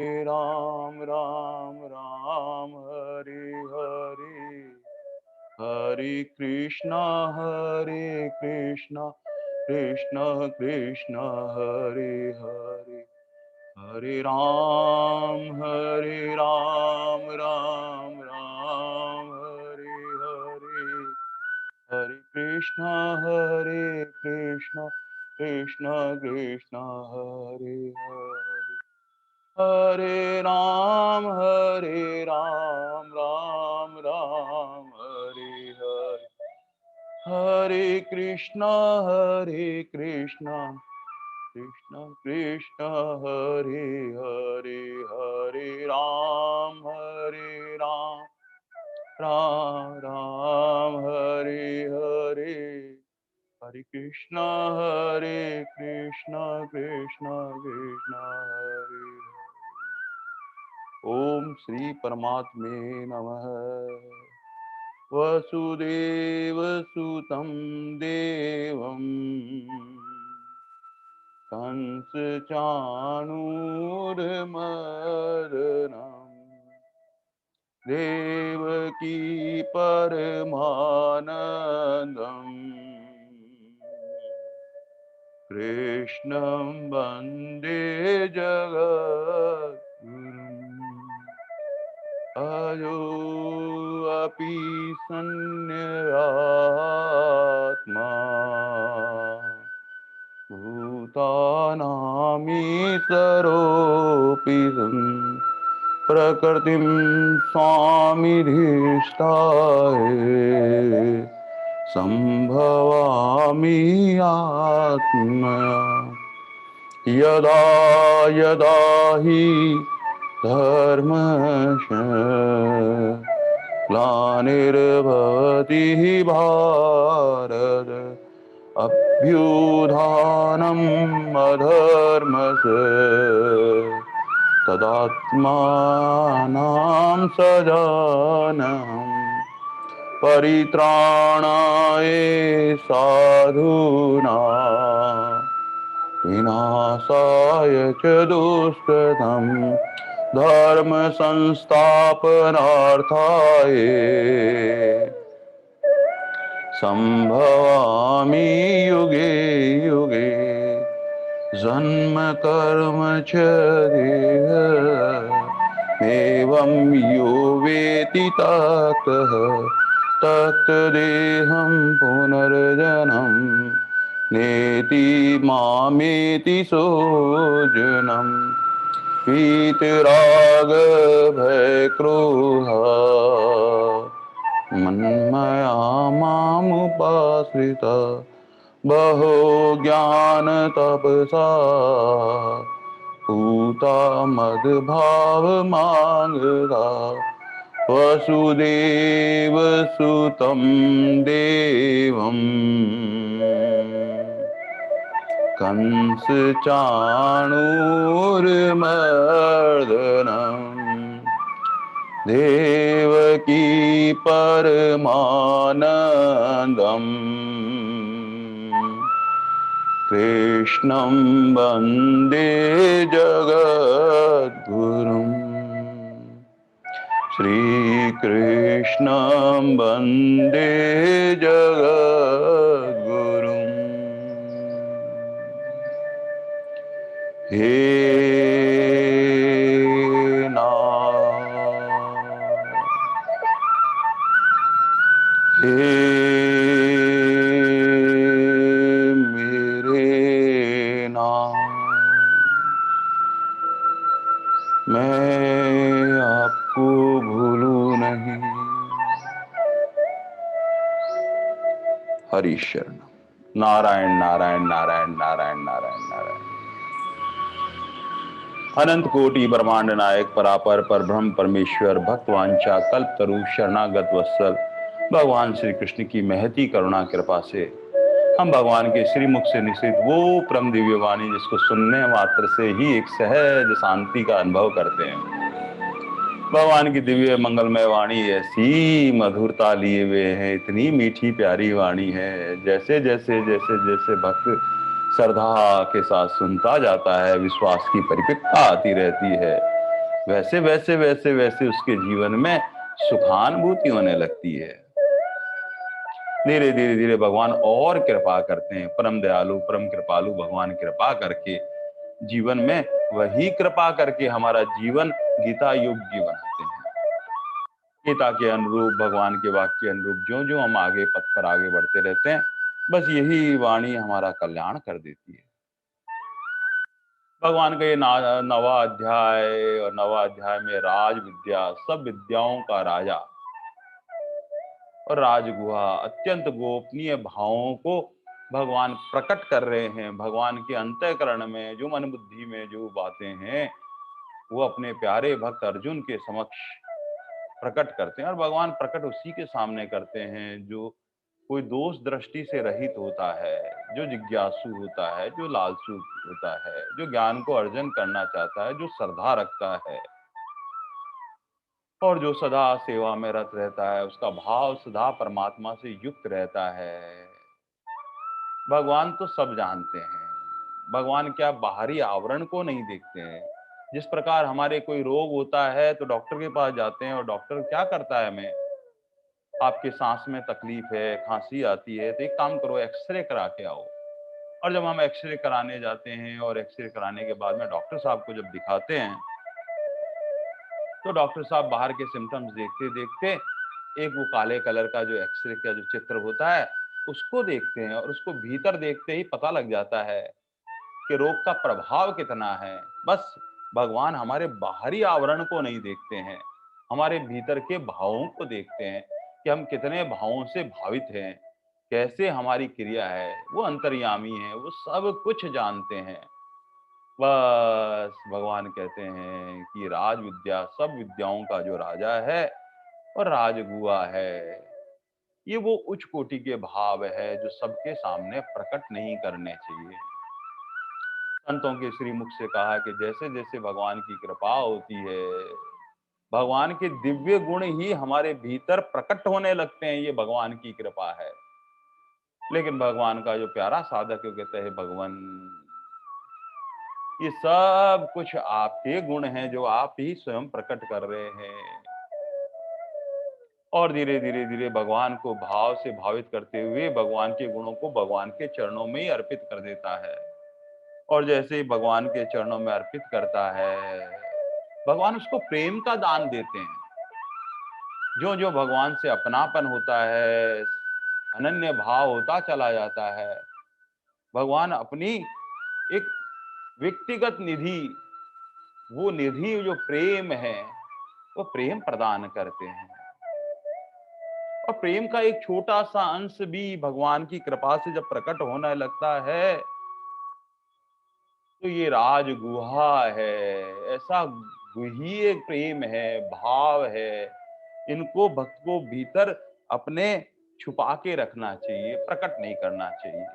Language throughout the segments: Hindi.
राम राम राम हरे हरे, हरे कृष्णा कृष्णा कृष्णा हरे हरे, हरे राम राम राम हरे हरे, हरे कृष्णा कृष्णा कृष्णा हरे हरे, हरे राम राम हरे हरे, हरे कृष्णा कृष्णा कृष्णा हरे हरे, हरे राम राम हरे हरे, हरे कृष्णा कृष्णा हरे हरे। ओम श्री परमात्मे नमः। वसुदेव सुतं देवं कंस चाणूरमर्दनम् देवकी परमानन्दम् कृष्णं वन्दे जगद्गुरुम्। अयोऽपि सन्न्यात्मा भूतानामीश्वरोऽपि सन् प्रकृतिं स्वामिधिष्ठाय सम्भवामि आत्मया, यदा यदा हि धर्मस्य ग्लानिर्भवति भारत, अभ्युत्थानम् अधर्मस्य तदात्मानं सजानहम्, परित्राणाय साधूनां विनाशाय च दुष्कृतं, धर्म संस्थापनार्थाय संभवामि युगे युगे। जन्म कर्म च देह एवं यो वेति ततः तत्देहं पुनर्जन्म नेति मामेति सोजनम्। वीतराग भय क्रोध मन्मया मामुपाश्रिता, बहो ज्ञान तपसा पूता मद्भाव मांगता, वसुदेव सुतं देवम् कंस चाणूरमर्दनम् देवकी परमानन्दम् कृष्णं वन्दे जगद्गुरुम्। श्रीकृष्णं वन्दे जगद्गुरुम्। हे हे मेरे नाथ, मैं आपको भूलूं नहीं। हरि शरण। नारायण नारायण नारायण नारायण नारायण नारायण। अनंत कोटि ब्रह्मांड नायक परापर पर ब्रह्म परमेश्वर भक्तवांचा कल्प तरु शरणागत वत्सल भगवान श्री कृष्ण की महती करुणा कृपा से हम भगवान के श्रीमुख से निश्चित वो परम दिव्य वाणी जिसको सुनने मात्र से ही एक सहज शांति का अनुभव करते हैं। भगवान की दिव्य मंगलमय वाणी ऐसी मधुरता लिए हुए हैं, इतनी मीठी प्यारी वाणी है। जैसे जैसे जैसे जैसे भक्त श्रद्धा के साथ सुनता जाता है, विश्वास की परिपक्वता आती रहती है। वैसे वैसे वैसे वैसे उसके जीवन में सुखानुभूति होने लगती है। धीरे धीरे धीरे भगवान और कृपा करते हैं, परम दयालु परम कृपालु भगवान कृपा करके जीवन में वही कृपा करके हमारा जीवन गीता योग्य बनाते हैं। गीता के अनुरूप, भगवान के वाक्य के अनुरूप जो जो हम आगे पथ पर आगे बढ़ते रहते हैं, बस यही वाणी हमारा कल्याण कर देती है। भगवान का ये नवा अध्याय, और नवा अध्याय में राज विद्या, सब विद्याओं का राजा और राजगुहा, अत्यंत गोपनीय भावों को भगवान प्रकट कर रहे हैं। भगवान के अंतःकरण में जो मन बुद्धि में जो बातें हैं, वो अपने प्यारे भक्त अर्जुन के समक्ष प्रकट करते हैं। और भगवान प्रकट उसी के सामने करते हैं जो कोई दोष दृष्टि से रहित होता है, जो जिज्ञासु होता है, जो लालसू होता है, जो ज्ञान को अर्जन करना चाहता है, जो श्रद्धा रखता है और जो सदा सेवा में रत रहता है, उसका भाव सदा परमात्मा से युक्त रहता है। भगवान तो सब जानते हैं। भगवान क्या बाहरी आवरण को नहीं देखते हैं। जिस प्रकार हमारे कोई रोग होता है तो डॉक्टर के पास जाते हैं, और डॉक्टर क्या करता है, हमें आपके सांस में तकलीफ है, खांसी आती है, तो एक काम करो, एक्सरे करा के आओ। और जब हम एक्सरे कराने जाते हैं और एक्सरे कराने के बाद में डॉक्टर साहब को जब दिखाते हैं, तो डॉक्टर साहब बाहर के सिम्टम्स देखते देखते एक वो काले कलर का जो एक्सरे का जो चित्र होता है उसको देखते हैं, और उसको भीतर देखते ही पता लग जाता है कि रोग का प्रभाव कितना है। बस भगवान हमारे बाहरी आवरण को नहीं देखते हैं, हमारे भीतर के भावों को देखते हैं कि हम कितने भावों से भावित हैं, कैसे हमारी क्रिया है। वो अंतर्यामी है, वो सब कुछ जानते हैं। बस भगवान कहते हैं कि राज विद्या, सब विद्याओं का जो राजा है और राजगुआ है, ये वो उच्च कोटि के भाव है जो सबके सामने प्रकट नहीं करने चाहिए। संतों के श्रीमुख से कहा कि जैसे जैसे भगवान की कृपा होती है, भगवान के दिव्य गुण ही हमारे भीतर प्रकट होने लगते हैं, ये भगवान की कृपा है। लेकिन भगवान का जो प्यारा साधक है, कहते हैं भगवान, ये सब कुछ आपके गुण हैं जो आप ही स्वयं प्रकट कर रहे हैं। और धीरे धीरे धीरे भगवान को भाव से भावित करते हुए भगवान के गुणों को भगवान के चरणों में ही अर्पित कर देता है। और जैसे ही भगवान के चरणों में अर्पित करता है, भगवान उसको प्रेम का दान देते हैं। जो जो भगवान से अपनापन होता है, अनन्य भाव होता चला जाता है, भगवान अपनी एक व्यक्तिगत निधि, वो निधि जो प्रेम है, वो प्रेम प्रदान करते हैं। और प्रेम का एक छोटा सा अंश भी भगवान की कृपा से जब प्रकट होने लगता है, तो ये राजगुहा है, ऐसा गुह्य प्रेम है, भाव है। इनको भक्त को भीतर अपने छुपा के रखना चाहिए, प्रकट नहीं करना चाहिए।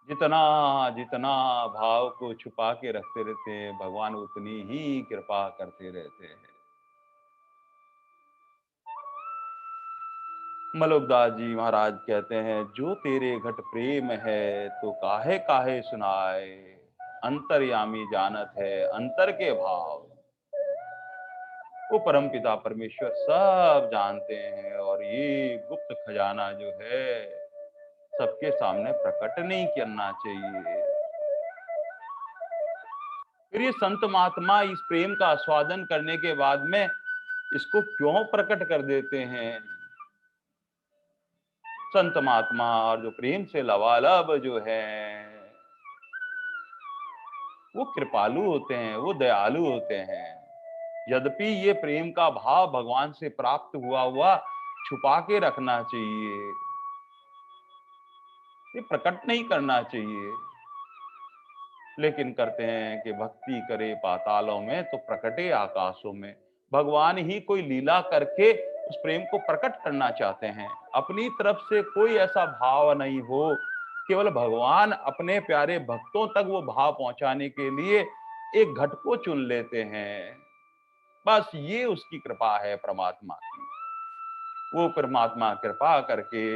जितना जितना भाव को छुपा के रखते रहते हैं, भगवान उतनी ही कृपा करते रहते हैं। मलोकदास जी महाराज कहते हैं, जो तेरे घट प्रेम है तो काहे काहे सुनाए, अंतर्यामी जानत है अंतर के भाव। वो परम पिता परमेश्वर सब जानते हैं, और ये गुप्त खजाना जो है सबके सामने प्रकट नहीं करना चाहिए। फिर ये संत महात्मा इस प्रेम का आस्वादन करने के बाद में इसको क्यों प्रकट कर देते हैं। संत महात्मा और जो प्रेम से लबालब जो है, वो कृपालु होते हैं, वो दयालु होते हैं। यद्यपि ये प्रेम का भाव भगवान से प्राप्त हुआ हुआ छुपा के रखना चाहिए, ये प्रकट नहीं करना चाहिए। लेकिन करते हैं कि भक्ति करे पातालों में तो प्रकटे आकाशों में। भगवान ही कोई लीला करके उस प्रेम को प्रकट करना चाहते हैं। अपनी तरफ से कोई ऐसा भाव नहीं हो, केवल भगवान अपने प्यारे भक्तों तक वो भाव पहुंचाने के लिए एक घट को चुन लेते हैं। बस ये उसकी कृपा है परमात्मा की। वो परमात्मा कृपा करके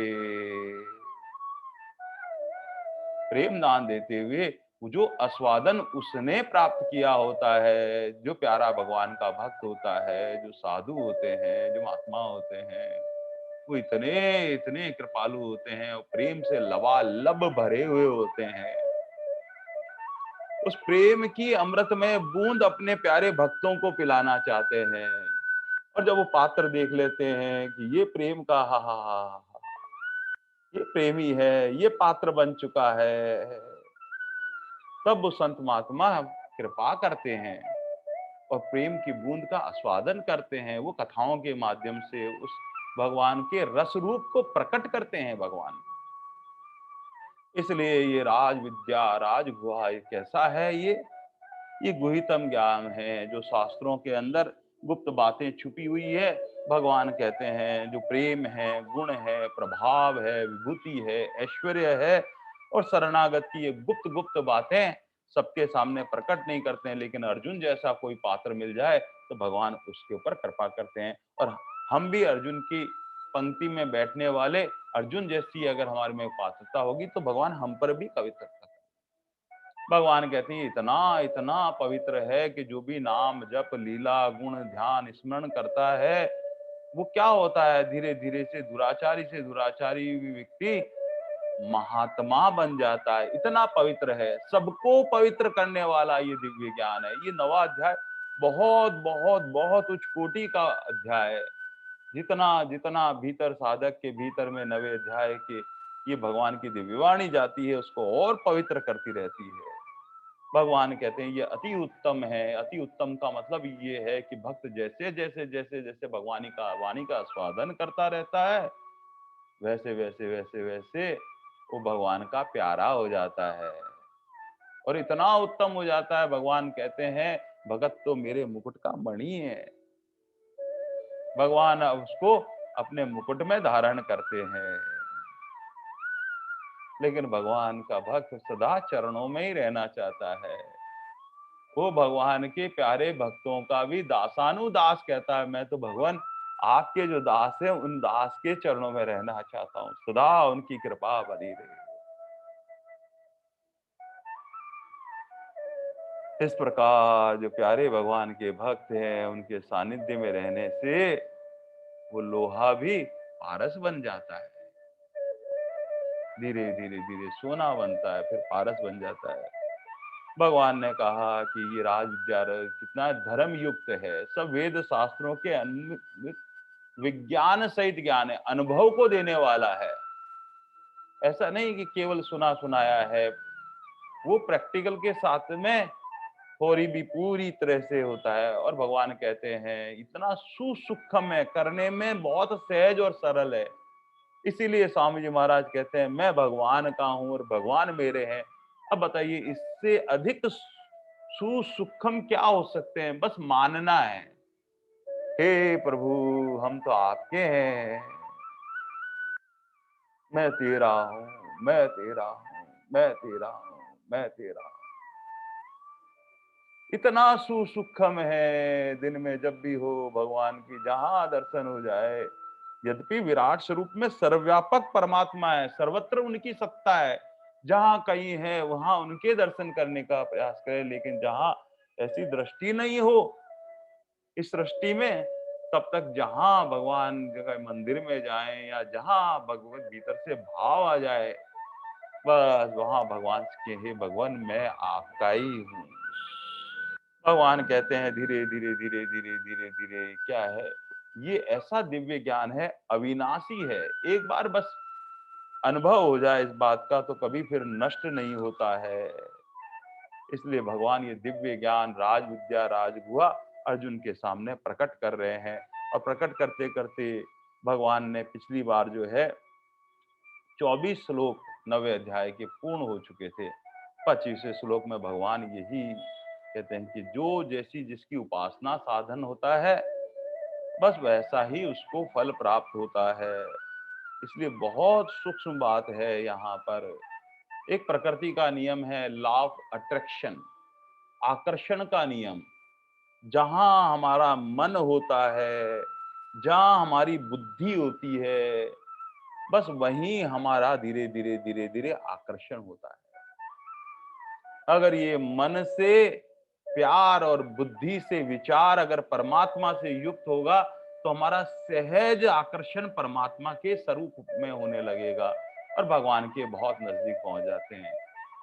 प्रेम दान देते हुए वो जो आस्वादन उसने प्राप्त किया होता है, जो प्यारा भगवान का भक्त होता है, जो साधु होते हैं, जो महात्मा होते हैं, वो इतने इतने कृपालु होते हैं और प्रेम से लबालब भरे हुए होते हैं। उस प्रेम की अमृतमय बूंद अपने प्यारे भक्तों को पिलाना चाहते हैं। और जब वो पात्र देख लेते हैं कि ये प्रेम का हा हा हा हा, ये प्रेमी है, ये पात्र बन चुका है, तब वो संत महात्मा कृपा करते हैं और प्रेम की बूंद का आस्वादन करते हैं। वो कथाओं के माध्यम से उस भगवान के रस रूप को प्रकट करते हैं भगवान। इसलिए ये राज विद्या राज गुहा ये कैसा है, ये गुहितम ज्ञान है जो शास्त्रों के अंदर गुप्त बातें छुपी हुई है। भगवान कहते हैं जो प्रेम है, गुण है, प्रभाव है, विभूति है, ऐश्वर्य है और शरणागत की ये गुप्त गुप्त बातें सबके सामने प्रकट नहीं करते हैं, लेकिन अर्जुन जैसा कोई पात्र मिल जाए तो भगवान उसके ऊपर कृपा करते हैं। और हम भी अर्जुन की पंक्ति में बैठने वाले अर्जुन जैसी अगर हमारे में पात्रता होगी तो भगवान हम पर भी कविता करते हैं। भगवान कहते हैं इतना इतना पवित्र है कि जो भी नाम जप लीला गुण ध्यान स्मरण करता है वो क्या होता है, धीरे धीरे से दुराचारी व्यक्ति महात्मा बन जाता है। इतना पवित्र है, सबको पवित्र करने वाला ये दिव्य ज्ञान है। ये नवा अध्याय बहुत बहुत बहुत उच्च कोटि का अध्याय है। जितना जितना भीतर साधक के भीतर में नवे अध्याय के ये भगवान की दिव्यवाणी जाती है उसको और पवित्र करती रहती है। भगवान कहते हैं ये अति उत्तम है। अति उत्तम का मतलब ये है कि भक्त जैसे जैसे जैसे जैसे भगवानी का वाणी का स्वादन करता रहता है वैसे वैसे वैसे वैसे वो भगवान का प्यारा हो जाता है और इतना उत्तम हो जाता है। भगवान कहते हैं भगत तो मेरे मुकुट का मणि है। भगवान उसको अपने मुकुट में धारण करते हैं। लेकिन भगवान का भक्त सदा चरणों में ही रहना चाहता है। वो भगवान के प्यारे भक्तों का भी दासानुदास कहता है, मैं तो भगवान आपके जो दास है उन दास के चरणों में रहना चाहता हूँ, सदा उनकी कृपा बनी रहे। इस प्रकार जो प्यारे भगवान के भक्त हैं उनके सानिध्य में रहने से वो लोहा भी पारस बन जाता है। धीरे धीरे धीरे सोना बनता है, फिर पारस बन जाता है। भगवान ने कहा कि ये राज विद्या कितना धर्म युक्त है, सब वेद शास्त्रों के विज्ञान सहित ज्ञान है, अनुभव को देने वाला है। ऐसा नहीं कि केवल सुना सुनाया है, वो प्रैक्टिकल के साथ में थोड़ी भी पूरी तरह से होता है। और भगवान कहते हैं इतना सुसूक्ष्म है, करने में बहुत सहज और सरल है। इसीलिए स्वामी जी महाराज कहते हैं मैं भगवान का हूं और भगवान मेरे हैं। अब बताइए इससे अधिक सुसूक्ष्म क्या हो सकते हैं, बस मानना है। हे प्रभु हम तो आपके हैं, मैं तेरा हूँ, मैं तेरा हूँ, मैं तेरा हूँ, मैं तेरा हूँ। इतना सुसूक्ष्म है, दिन में जब भी हो भगवान की जहां दर्शन हो जाए। यद्यपि विराट स्वरूप में सर्वव्यापक परमात्मा है, सर्वत्र उनकी सत्ता है, जहां कहीं है वहां उनके दर्शन करने का प्रयास करें। लेकिन जहां ऐसी दृष्टि नहीं हो इस सृष्टि में, तब तक जहां भगवान जगह मंदिर में जाएं या जहां भगवत भीतर से भाव आ जाए, बस वहां भगवान के हे भगवान मैं आपका ही हूँ। भगवान कहते हैं धीरे धीरे धीरे धीरे धीरे धीरे क्या है, ये ऐसा दिव्य ज्ञान है, अविनाशी है। एक बार बस अनुभव हो जाए इस बात का तो कभी फिर नष्ट नहीं होता है। इसलिए भगवान ये दिव्य ज्ञान राज विद्या राजगुहा अर्जुन के सामने प्रकट कर रहे हैं। और प्रकट करते करते भगवान ने पिछली बार जो है 24 श्लोक नवे अध्याय के पूर्ण हो चुके थे। 25वें श्लोक में भगवान यही कहते हैं कि जो जैसी जिसकी उपासना साधन होता है बस वैसा ही उसको फल प्राप्त होता है। इसलिए बहुत सूक्ष्म बात है यहाँ पर। एक प्रकृति का नियम है, लॉ ऑफ अट्रैक्शन, आकर्षण का नियम। जहां हमारा मन होता है, जहां हमारी बुद्धि होती है, बस वहीं हमारा धीरे धीरे धीरे धीरे आकर्षण होता है। अगर ये मन से प्यार और बुद्धि से विचार अगर परमात्मा से युक्त होगा, तो हमारा सहज आकर्षण परमात्मा के स्वरूप में होने लगेगा और भगवान के बहुत नजदीक पहुंच जाते हैं।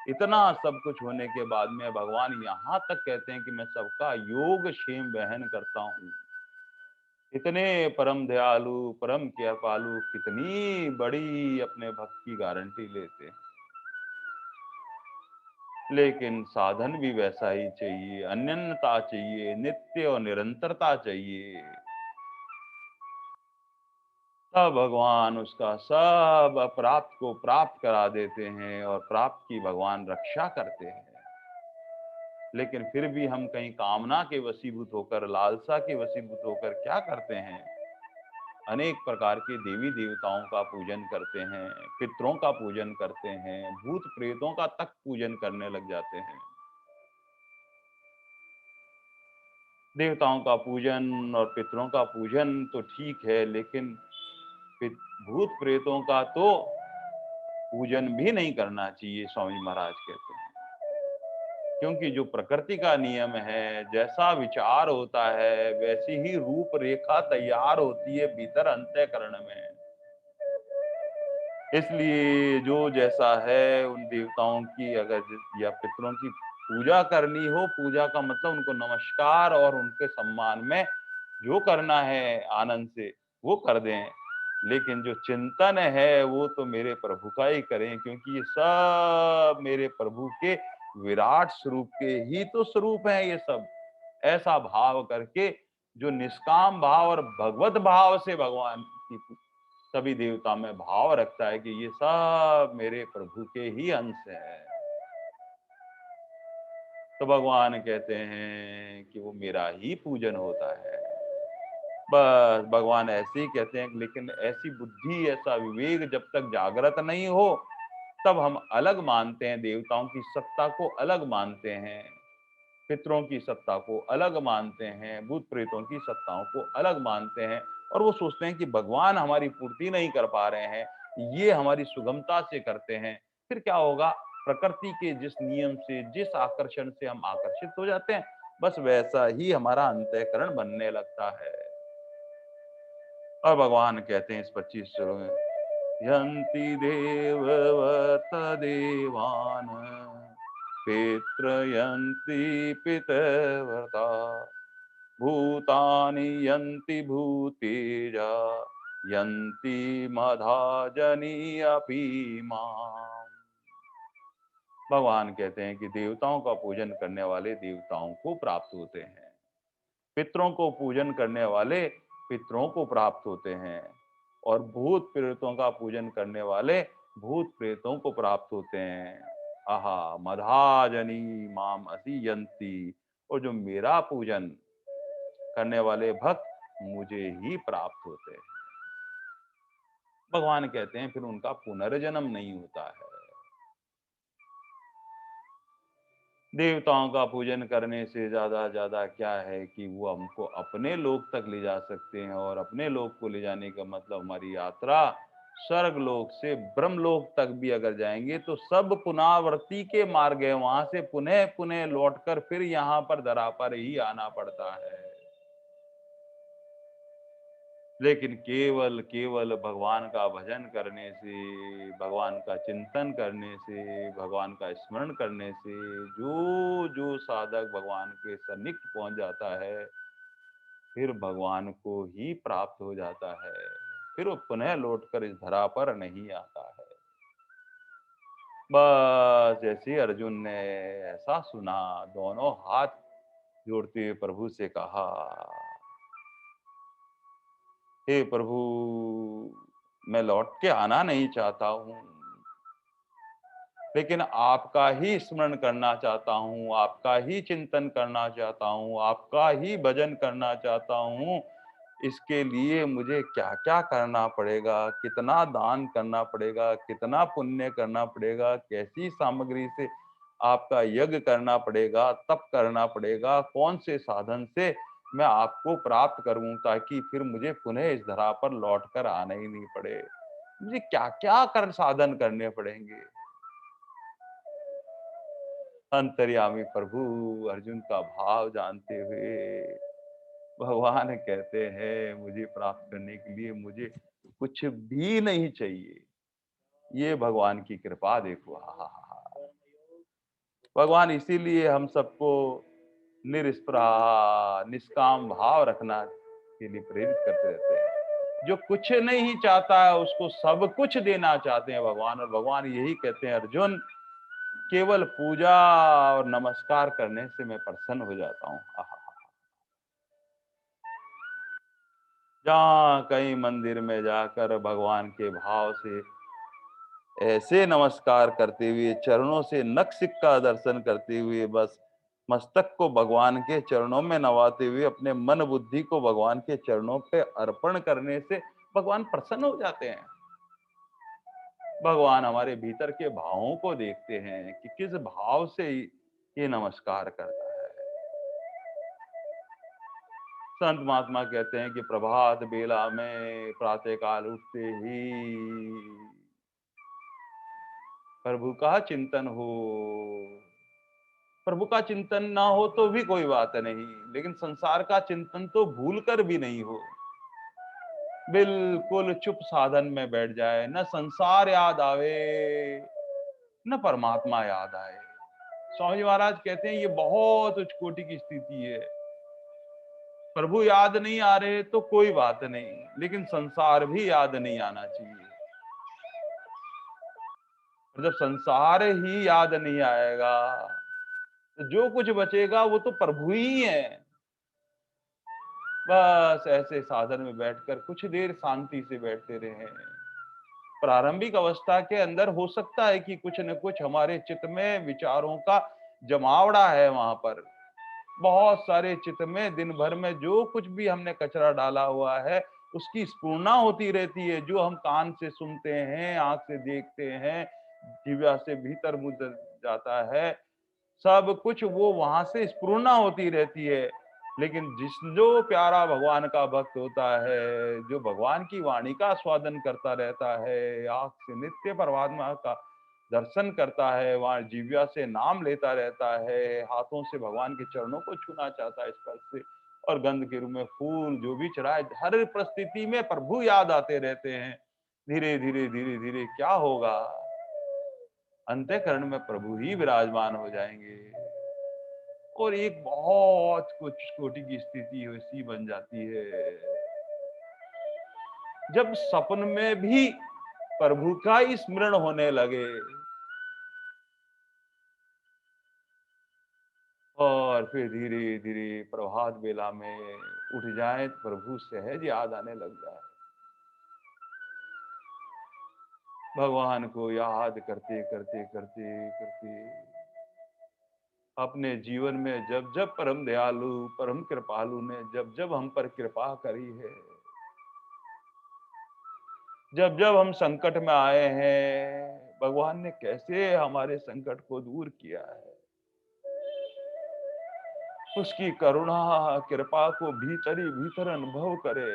इतना सब कुछ होने के बाद में भगवान यहाँ तक कहते हैं कि मैं सबका योग क्षेम वहन करता हूँ। इतने परम दयालु, परम कृपालु, कितनी बड़ी अपने भक्त की गारंटी लेते हैं। लेकिन साधन भी वैसा ही चाहिए, अनन्यता चाहिए, नित्य और निरंतरता चाहिए। तब भगवान उसका सब अप्राप्त को प्राप्त करा देते हैं और प्राप्त की भगवान रक्षा करते हैं। लेकिन फिर भी हम कहीं कामना के वशीभूत होकर, लालसा के वशीभूत होकर क्या करते हैं? अनेक प्रकार के देवी देवताओं का पूजन करते हैं, पितरों का पूजन करते हैं, भूत प्रेतों का तक पूजन करने लग जाते हैं। देवताओं का पूजन और पितरों का पूजन तो ठीक है, लेकिन भूत प्रेतों का तो पूजन भी नहीं करना चाहिए, स्वामी महाराज कहते हैं। क्योंकि जो प्रकृति का नियम है, जैसा विचार होता है वैसी ही रूप रेखा तैयार होती है भीतर अंतःकरण में। इसलिए जो जैसा है उन देवताओं की अगर या पितरों की पूजा करनी हो, पूजा का मतलब उनको नमस्कार और उनके सम्मान में जो करना है आनंद से वो कर दें। लेकिन जो चिंतन है वो तो मेरे प्रभु का ही करें, क्योंकि ये सब मेरे प्रभु के विराट स्वरूप के ही तो स्वरूप हैं ये सब। ऐसा भाव करके जो निष्काम भाव और भगवत भाव से भगवान की सभी देवता में भाव रखता है कि ये सब मेरे प्रभु के ही अंश है, तो भगवान कहते हैं कि वो मेरा ही पूजन होता है। बस भगवान ऐसे ही कहते हैं, लेकिन ऐसी बुद्धि, ऐसा विवेक जब तक जागृत नहीं हो तब हम अलग मानते हैं, देवताओं की सत्ता को अलग मानते हैं, पितरों की सत्ता को अलग मानते हैं, भूत प्रेतों की सत्ताओं को अलग मानते हैं। और वो सोचते हैं कि भगवान हमारी पूर्ति नहीं कर पा रहे हैं, ये हमारी सुगमता से करते हैं। फिर क्या होगा? प्रकृति के जिस नियम से, जिस आकर्षण से हम आकर्षित हो जाते हैं, बस वैसा ही हमारा अंतःकरण बनने लगता है। और भगवान कहते हैं इस 25 श्लोक में, यन्ति देववत देवान पितृयन्ति पितृव्रता भूतानि यन्ति भूतेजा यन्ति मधाजनी अपि माम्। भगवान कहते हैं कि देवताओं का पूजन करने वाले देवताओं को प्राप्त होते हैं, पितरों को पूजन करने वाले पितरों को प्राप्त होते हैं, और भूत प्रेतों का पूजन करने वाले भूत प्रेतों को प्राप्त होते हैं। आहा मधाजनी माम असि यंती, और जो मेरा पूजन करने वाले भक्त मुझे ही प्राप्त होते हैं। भगवान कहते हैं फिर उनका पुनर्जन्म नहीं होता है। देवताओं का पूजन करने से ज्यादा क्या है कि वो हमको अपने लोक तक ले जा सकते हैं, और अपने लोक को ले जाने का मतलब हमारी यात्रा स्वर्ग लोक से ब्रह्मलोक तक भी अगर जाएंगे तो सब पुनरावृत्ति के मार्ग है, वहां से पुनः पुनः लौटकर फिर यहाँ पर धरा पर ही आना पड़ता है। लेकिन केवल केवल भगवान का भजन करने से, भगवान का चिंतन करने से, भगवान का स्मरण करने से जो जो साधक भगवान के सन्निकट पहुंच जाता है, फिर भगवान को ही प्राप्त हो जाता है, फिर वो पुनः लौटकर इस धरा पर नहीं आता है। बस जैसे अर्जुन ने ऐसा सुना, दोनों हाथ जोड़ते हुए प्रभु से कहा, हे प्रभु, मैं लौट के आना नहीं चाहता हूँ, लेकिन आपका ही स्मरण करना चाहता हूँ, आपका ही चिंतन करना चाहता हूँ, आपका ही भजन करना चाहता हूँ। इसके लिए मुझे क्या-क्या करना पड़ेगा, कितना दान करना पड़ेगा, कितना पुण्य करना पड़ेगा, कैसी सामग्री से आपका यज्ञ करना पड़ेगा, तप करना पड़ेगा, कौन से साधन से मैं आपको प्राप्त करूँ ताकि फिर मुझे पुनः इस धरा पर लौट कर आना ही नहीं पड़े। मुझे क्या-क्या कर साधन करने पड़ेंगे। अंतर्यामी प्रभु अर्जुन का भाव जानते हुए भगवान कहते हैं मुझे प्राप्त करने के लिए मुझे कुछ भी नहीं चाहिए। ये भगवान की कृपा देखो। हा हा हा हा। भगवान इसीलिए हम सबको निष्पृहा निष्काम भाव रखना के लिए प्रेरित करते रहते हैं। जो कुछ नहीं चाहता है उसको सब कुछ देना चाहते हैं भगवान, और भगवान यही कहते हैं अर्जुन, केवल पूजा और नमस्कार करने से मैं प्रसन्न हो जाता हूँ। जहाँ कहीं मंदिर में जाकर भगवान के भाव से ऐसे नमस्कार करते हुए, चरणों से नख का दर्शन करते हुए, बस मस्तक को भगवान के चरणों में नवाते हुए अपने मन बुद्धि को भगवान के चरणों पे अर्पण करने से भगवान प्रसन्न हो जाते हैं। भगवान हमारे भीतर के भावों को देखते हैं कि किस भाव से ये नमस्कार करता है। संत महात्मा कहते हैं कि प्रभात बेला में प्रातः काल उठते ही प्रभु का चिंतन हो। प्रभु का चिंतन ना हो तो भी कोई बात नहीं, लेकिन संसार का चिंतन तो भूल कर भी नहीं हो। बिल्कुल चुप साधन में बैठ जाए, न संसार याद आवे न परमात्मा याद आए। स्वामी जी महाराज कहते हैं ये बहुत उच्च कोटि की स्थिति है। प्रभु याद नहीं आ रहे तो कोई बात नहीं, लेकिन संसार भी याद नहीं आना चाहिए। और जब संसार ही याद नहीं आएगा तो जो कुछ बचेगा वो तो प्रभु ही है। बस ऐसे साधन में बैठकर कुछ देर शांति से बैठते रहे। प्रारंभिक अवस्था के अंदर हो सकता है कि कुछ न कुछ हमारे चित्त में विचारों का जमावड़ा है। वहां पर बहुत सारे चित्त में दिन भर में जो कुछ भी हमने कचरा डाला हुआ है उसकी स्फुरना होती रहती है। जो हम कान से सुनते हैं, आंख से देखते हैं, जिह्वा से भीतर मुद्र जाता है, सब कुछ वो वहां से स्फुरना होती रहती है। लेकिन जो प्यारा भगवान का भक्त होता है, जो भगवान की वाणी का स्वादन करता रहता है, आंख से नित्य परमात्मा का दर्शन करता है, वहां जिह्वा से नाम लेता रहता है, हाथों से भगवान के चरणों को छूना चाहता है स्पर्श से, और गंध के रूप में फूल जो भी चढ़ाए, हर परिस्थिति में प्रभु याद आते रहते हैं। धीरे धीरे धीरे धीरे क्या होगा, अंतःकरण में प्रभु ही विराजमान हो जाएंगे और एक बहुत कुछ कोटि की स्थिति वैसी बन जाती है जब सपन में भी प्रभु का ही स्मरण होने लगे और फिर धीरे धीरे प्रभात बेला में उठ जाए, प्रभु सहज याद आने लग जाए। भगवान को याद करते करते करते करते अपने जीवन में जब जब परम दयालु परम कृपालु ने जब जब हम पर कृपा करी है, जब जब हम संकट में आए हैं, भगवान ने कैसे हमारे संकट को दूर किया है, उसकी करुणा कृपा को भीतर ही भीतर अनुभव करे।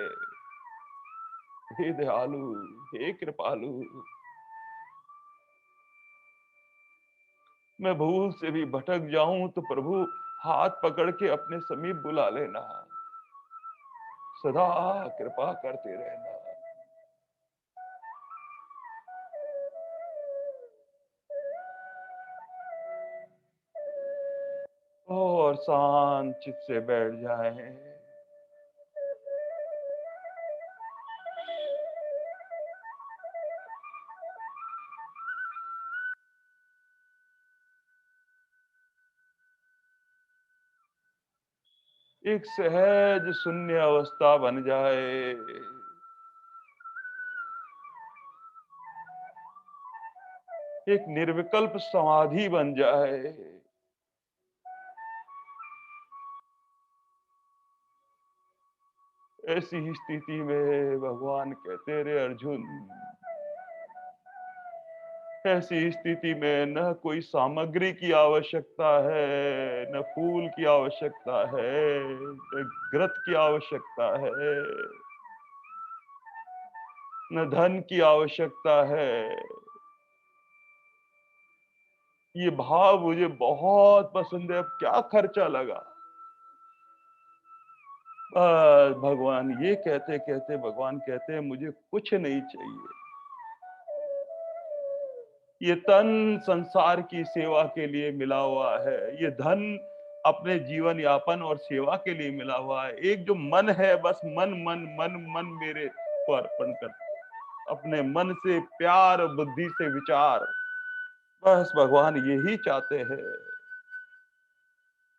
हे दयालु, हे कृपालु, मैं भूल से भी भटक जाऊं तो प्रभु हाथ पकड़ के अपने समीप बुला लेना, सदा कृपा करते रहना। और शांत चित से बैठ जाए। एक सहज शून्य अवस्था बन जाए। एक निर्विकल्प समाधि बन जाए। ऐसी ही स्थिति में भगवान कहते रे अर्जुन, ऐसी स्थिति में न कोई सामग्री की आवश्यकता है, न फूल की आवश्यकता है, न घृत की आवश्यकता है, न धन की आवश्यकता है। ये भाव मुझे बहुत पसंद है, अब क्या खर्चा लगा। भगवान ये कहते कहते भगवान कहते हैं मुझे कुछ नहीं चाहिए। ये तन संसार की सेवा के लिए मिला हुआ है, ये धन अपने जीवन यापन और सेवा के लिए मिला हुआ है। एक जो मन है, बस मन मन मन मन मेरे को अर्पण कर, अपने मन से प्यार, बुद्धि से विचार, बस भगवान यही चाहते हैं।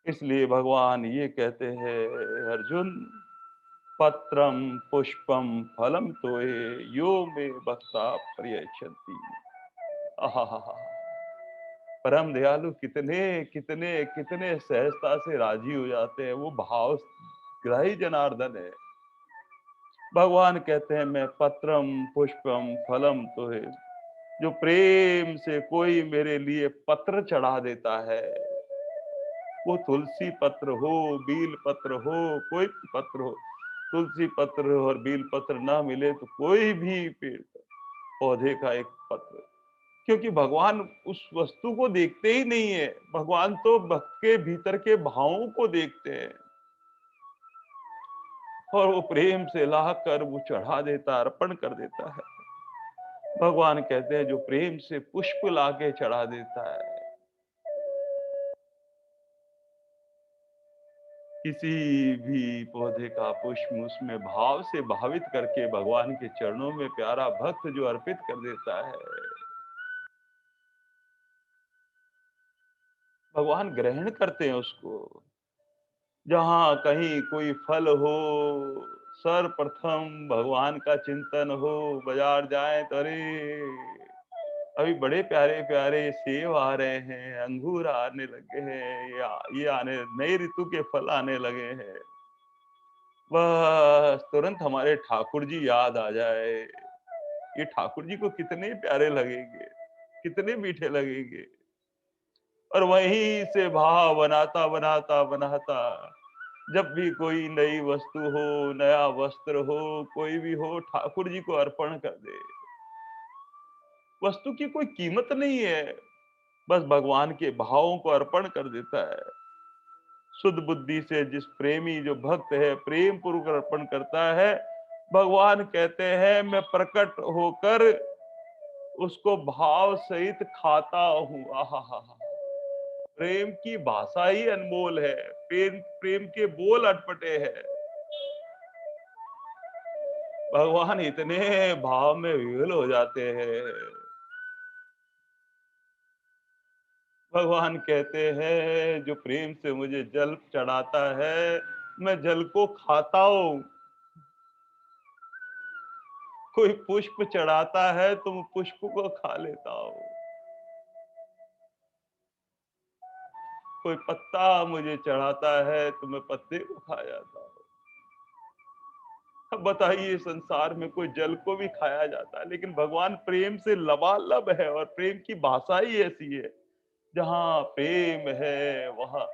इसलिए भगवान ये कहते हैं, अर्जुन, पत्रम पुष्पम फलम तोय यो मे भक्ता प्रयच्छन्ति। आहा, परम दयालु कितने कितने कितने सहजता से राजी हो जाते हैं, वो भाव ग्राही जनार्दन है। भगवान कहते हैं मैं पत्रम पुष्पम फलम तो है, जो प्रेम से कोई मेरे लिए पत्र चढ़ा देता है, वो तुलसी पत्र हो, बील पत्र हो, कोई भी पत्र हो, तुलसी पत्र और बील पत्र ना मिले तो कोई भी पेड़ पौधे का एक पत्र, क्योंकि भगवान उस वस्तु को देखते ही नहीं है, भगवान तो भक्त के भीतर के भावों को देखते हैं और वो प्रेम से ला कर वो चढ़ा देता, अर्पण कर देता है। भगवान कहते हैं जो प्रेम से पुष्प लाके चढ़ा देता है, किसी भी पौधे का पुष्प उसमें भाव से भावित करके भगवान के चरणों में प्यारा भक्त जो अर्पित कर देता है, भगवान ग्रहण करते हैं उसको। जहां कहीं कोई फल हो, सर्वप्रथम भगवान का चिंतन हो, बाजार जाए तो अरे अभी बड़े प्यारे प्यारे सेब आ रहे हैं, अंगूर आने लगे हैं, या ये आने नई ऋतु के फल आने लगे हैं, बस तुरंत हमारे ठाकुर जी याद आ जाए। ये ठाकुर जी को कितने प्यारे लगेंगे, कितने मीठे लगेंगे। और वहीं से भाव बनाता बनाता बनाता जब भी कोई नई वस्तु हो, नया वस्त्र हो, कोई भी हो, ठाकुर जी को अर्पण कर दे। वस्तु की कोई कीमत नहीं है, बस भगवान के भावों को अर्पण कर देता है। शुद्ध बुद्धि से जिस प्रेमी जो भक्त है प्रेम पूर्वक अर्पण करता है, भगवान कहते हैं मैं प्रकट होकर उसको भाव सहित खाता हूँ। आहा, प्रेम की भाषा ही अनमोल है, प्रेम प्रेम के बोल अटपटे हैं। भगवान इतने भाव में विह्वल हो जाते हैं। भगवान कहते हैं जो प्रेम से मुझे जल चढ़ाता है, मैं जल को खाता हूं। कोई पुष्प चढ़ाता है तो मैं पुष्प को खा लेता हूं। कोई पत्ता मुझे चढ़ाता है तो मैं पत्ते को खा जाता हूं। अब बताइए संसार में कोई जल को भी खाया जाता है, लेकिन भगवान प्रेम से लबालब है और प्रेम की भाषा ही ऐसी है। जहां प्रेम है वहां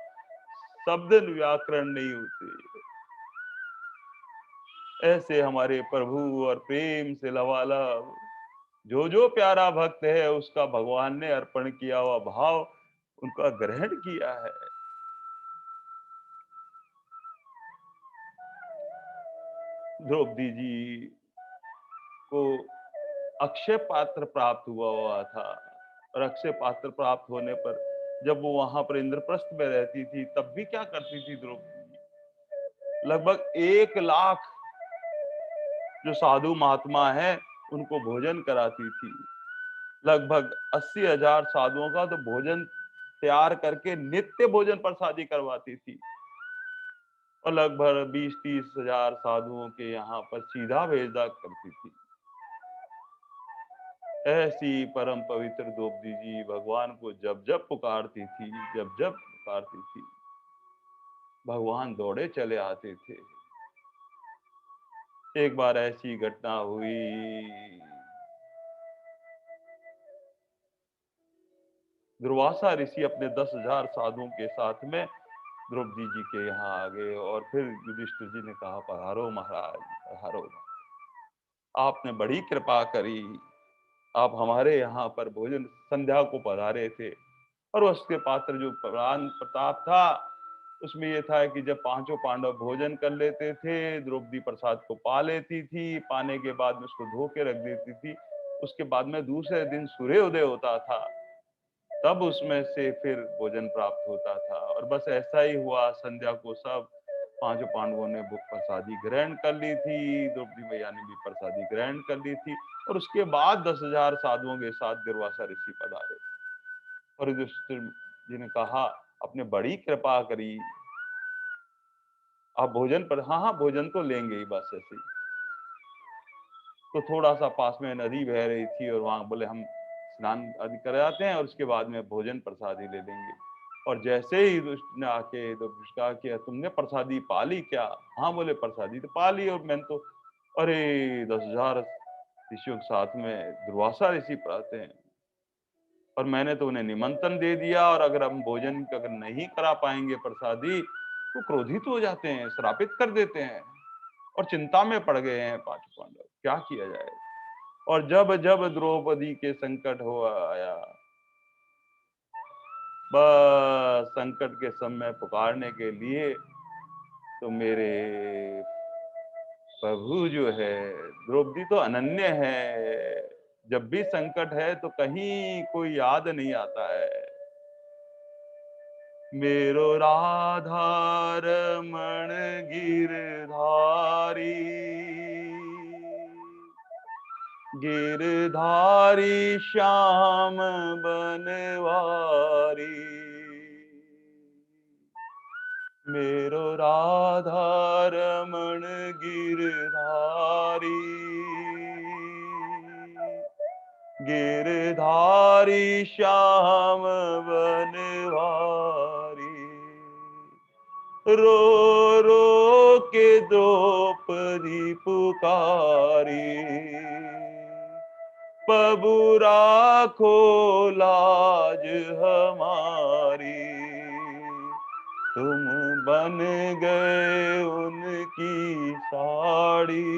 शब्द व्याकरण नहीं होते। ऐसे हमारे प्रभु और प्रेम से लबालब जो प्यारा भक्त है उसका भगवान ने अर्पण किया हुआ भाव उनका ग्रहण किया है। द्रौपदी जी को अक्षय पात्र प्राप्त हुआ था, और अक्षय पात्र प्राप्त होने पर जब वो वहां पर इंद्रप्रस्थ में रहती थी तब भी क्या करती थी द्रौपदी जी, लगभग 1 लाख जो साधु महात्मा है उनको भोजन कराती थी। लगभग 80,000 साधुओं का तो भोजन तैयार करके नित्य भोजन प्रसादी करवाती थी, और लगभग 20-30 हजार साधुओं के यहाँ पर सीधा भेजा करती थी। ऐसी परम पवित्र द्रौपदी जी भगवान को जब जब पुकारती थी, जब जब पुकारती थी, भगवान दौड़े चले आते थे। एक बार ऐसी घटना हुई, दुर्वासा ऋषि अपने 10,000 साधुओं के साथ में द्रौपदी जी के यहाँ आ गए, और फिर युधिष्ठिर जी ने कहा पधारो महाराज, पधारो, आपने बड़ी कृपा करी, आप हमारे यहाँ पर भोजन संध्या को पधारे थे, और उसके पात्र जो प्राण प्रताप था, उसमें ये था कि जब पांचों पांडव भोजन कर लेते थे, द्रौपदी प्रसाद को पा लेती थी, पाने के बाद में उसको धो के रख देती थी। उसके बाद में दूसरे दिन सूर्योदय होता था, तब उसमें से फिर भोजन प्राप्त होता था। और बस ऐसा ही हुआ, संध्या को सब पांचों पांडवों ने वो प्रसादी ग्रहण कर ली थी, द्रौपदी मैया ने भी प्रसादी ग्रहण कर ली थी। और उसके बाद 10,000 साधुओं के साथ दुर्वासा ऋषि पधारे और युधिष्ठिर जी ने कहा, आपने बड़ी कृपा करी, आप भोजन पर, हाँ हाँ भोजन तो लेंगे ही, बस ऐसे ही। तो थोड़ा सा पास में नदी बह रही थी और वहां बोले हम स्नान आदि कर आते हैं और उसके बाद में भोजन प्रसादी ले लेंगे। और जैसे ही दुष्ट ने आके तो कहा कि तुमने प्रसादी पा ली क्या? हाँ बोले, प्रसादी तो पा ली। और मैंने तो, अरे 10,000 ऋषियों के साथ में दुर्वासा ऋषि पढ़ाते हैं और मैंने तो उन्हें निमंत्रण दे दिया, और अगर हम भोजन अगर नहीं करा पाएंगे प्रसादी तो क्रोधित हो जाते हैं, श्रापित कर देते हैं और चिंता में पड़ गए हैं पांचों पांडव, क्या किया जाए। और जब जब द्रौपदी के संकट हो आया, बस संकट के समय पुकारने के लिए तो मेरे प्रभु जो है, द्रौपदी तो अनन्य है। जब भी संकट है तो कहीं कोई याद नहीं आता है। मेरो राधा रमण गिरधारी, गिरधारी श्याम बनवारी, मेरो राधा रमण गिरधारी, गिरधारी श्याम बनवारी। रो रो के द्रौपदी पुकारी, प्रभु राखो लाज हमारी। तुम बन गए उनकी साड़ी,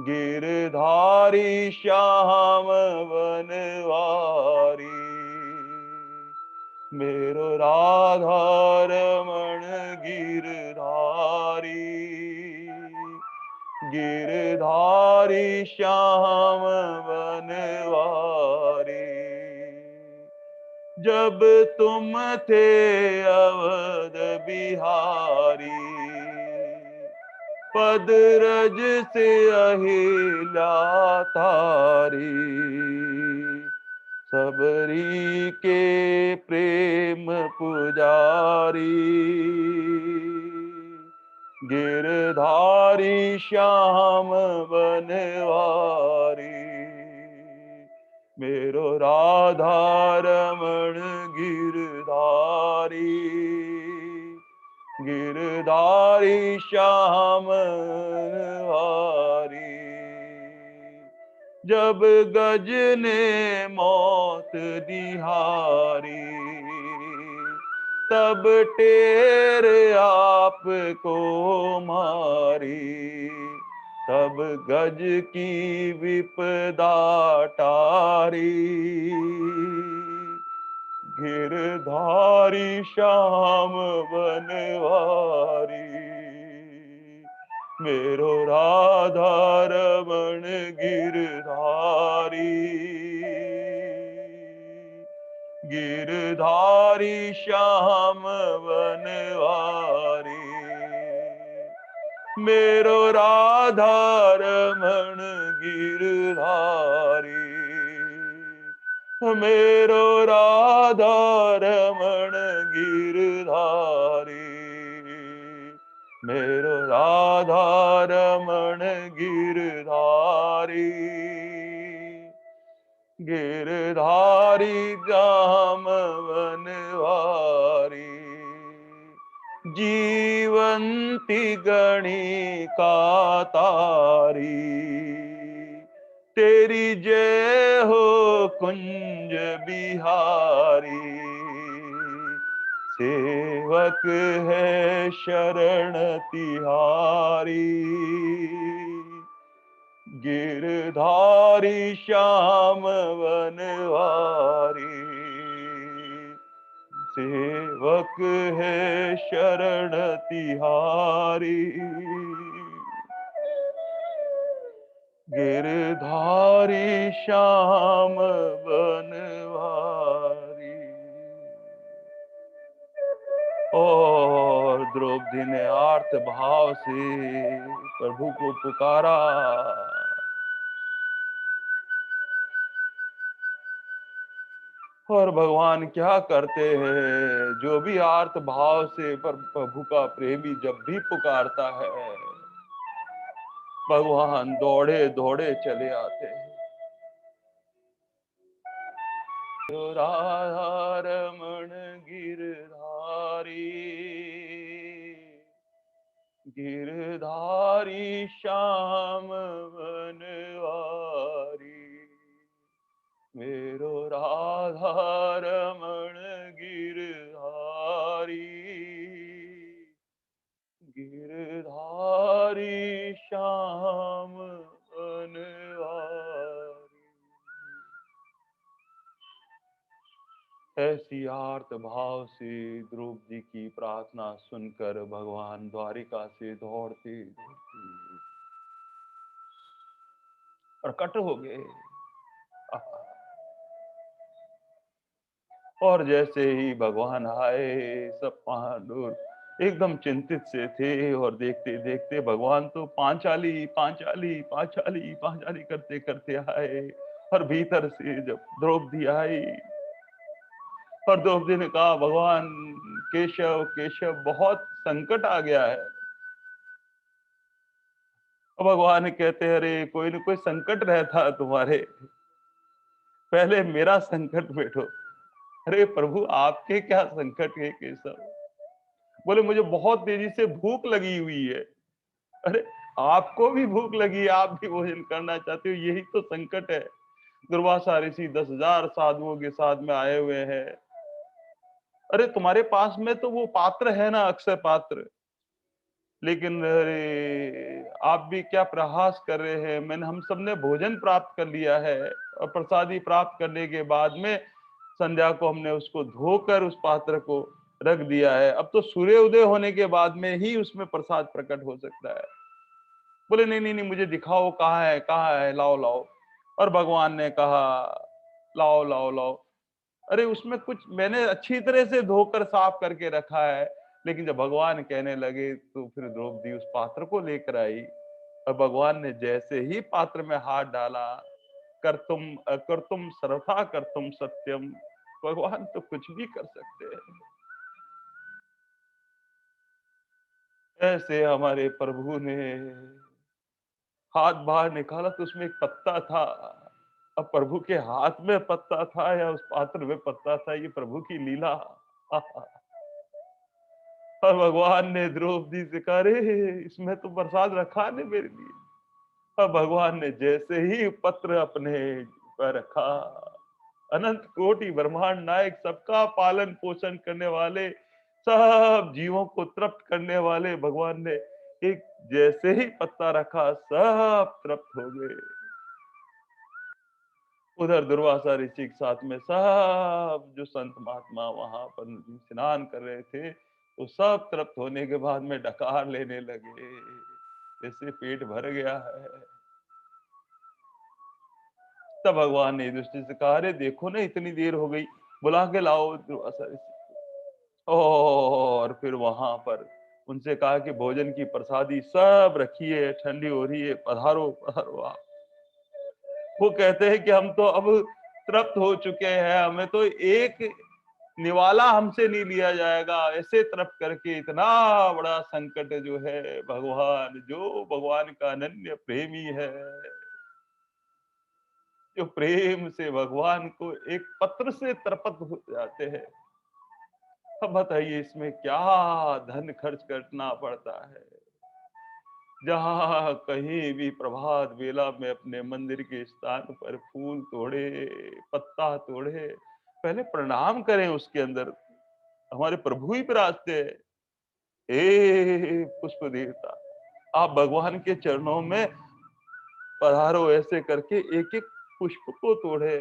गिरधारी श्याम बनवारी। मेरो राधा रमण गिरधारी, गिरधारी श्याम बनवारी। जब तुम थे अवध बिहारी, पद रज से अहिल्या तारी, सबरी के प्रेम पुजारी, गिरधारी श्याम बनवारी। मेरो राधा रमण गिरधारी, गिरधारी श्याम बनवारी। जब गज ने मौत दिहारी, तब टेर आपको मारी, तब गज की विपदा टारी, गिरधारी श्याम बनवारी। मेरो राधा रमण गिरधारी, गिरधारी श्याम बनवारी। मेरो राधा रमण गिरधारी, मेरो राधा रमण गिरधारी, मेरो राधा रमण गिरधारी, गिरधारी जाम बनवारी। जीवंती गणिका तारी, तेरी जय हो कुंज बिहारी। सेवक है शरण तिहारी, गिरधारी श्याम बनवारी। सेवक है शरण तिहारी, गिरधारी श्याम बनवारी। और द्रौपदी ने आर्त भाव से प्रभु को पुकारा। और भगवान क्या करते हैं, जो भी आर्त भाव से प्रभु का प्रेमी जब भी पुकारता है, भगवान दौड़े दौड़े चले आते हैं। राधा रमण गिरधारी, गिरधारी श्याम बनवारी, मेरो राधा रमण गिरधारी, गिरधारी श्याम बनवारी। ऐसी आर्त भाव से द्रौपदी की प्रार्थना सुनकर भगवान द्वारिका से दौड़ते दौड़ते प्रकट हो गए। और जैसे ही भगवान आए, सब पांडव एकदम चिंतित से थे। और देखते देखते भगवान तो पांचाली पांचाली पांचाली पांचाली करते करते आए। और भीतर से जब द्रौपदी आई, और द्रौपदी ने कहा, भगवान केशव केशव बहुत संकट आ गया है। और भगवान कहते हैं, अरे कोई न कोई संकट रहता तुम्हारे, पहले मेरा संकट बैठो। अरे प्रभु आपके क्या संकट है केशव? बोले मुझे बहुत तेजी से भूख लगी हुई है। अरे आपको भी भूख लगी है, आप भी भोजन करना चाहते हो, यही तो संकट है। दुर्वासा ऋषि 10,000 साधुओं के साथ में आए हुए हैं। अरे तुम्हारे पास में तो वो पात्र है ना, अक्षय पात्र, लेकिन अरे आप भी क्या प्रहास कर रहे हैं। मैंने हम सबने भोजन प्राप्त कर लिया है, और प्रसादी प्राप्त करने के बाद में संध्या को हमने उसको धोकर उस पात्र को रख दिया है। अब तो सूर्य उदय होने के बाद में ही उसमें प्रसाद प्रकट हो सकता है। बोले नहीं नहीं नहीं, मुझे दिखाओ कहाँ है, कहाँ है, लाओ लाओ। और भगवान ने कहा, लाओ लाओ लाओ। अरे उसमें कुछ मैंने अच्छी तरह से धोकर साफ करके रखा है। लेकिन जब भगवान कहने लगे तो फिर द्रौपदी उस पात्र को लेकर आई। और भगवान ने जैसे ही पात्र में हाथ डाला, कर्तुम अकर्तुम सर्वथा कर्तुम सत्यम, भगवान तो कुछ भी कर सकते हैं। ऐसे हमारे प्रभु ने हाथ बाहर निकाला तो उसमें एक पत्ता था। अब प्रभु के हाथ में पत्ता था या उस पात्र में पत्ता था, ये प्रभु की लीला। और भगवान ने द्रौपदी से कहा, रे इसमें तो प्रसाद रखा नहीं मेरे लिए। और भगवान ने जैसे ही पत्र अपने पर रखा, अनंत कोटि ब्रह्मांड नायक, सबका पालन पोषण करने वाले, सब जीवों को तृप्त करने वाले भगवान ने एक जैसे ही पत्ता रखा, सब तृप्त हो गए। उधर दुर्वासा ऋषि के साथ में सब जो संत महात्मा वहां पर स्नान कर रहे थे, वो सब तृप्त होने के बाद में डकार लेने लगे, जैसे पेट भर गया है। तब भगवान ने दृष्टि से कहा, अरे देखो ना इतनी देर हो गई, बुला के लाओ दुर्वासा ऋषि को। और फिर वहां पर उनसे कहा कि भोजन की प्रसादी सब रखी है, ठंडी हो रही है, पधारो पधारो आप। वो कहते हैं कि हम तो अब तृप्त हो चुके हैं, हमें तो एक निवाला हमसे नहीं लिया जाएगा। ऐसे तृप्त करके इतना बड़ा संकट जो है, भगवान जो भगवान का अनन्य प्रेमी है, जो प्रेम से भगवान को एक पत्र से तृप्त हो जाते हैं। अब बताइए इसमें क्या धन खर्च करना पड़ता है। जहां कहीं भी प्रभात वेला में अपने मंदिर के स्थान पर फूल तोड़े, पत्ता तोड़े, पहले प्रणाम करें उसके अंदर, हमारे प्रभु ही विराजते हैं। हे पुष्प देवता, आप भगवान के चरणों में पधारो, ऐसे करके एक एक पुष्प को तोड़े।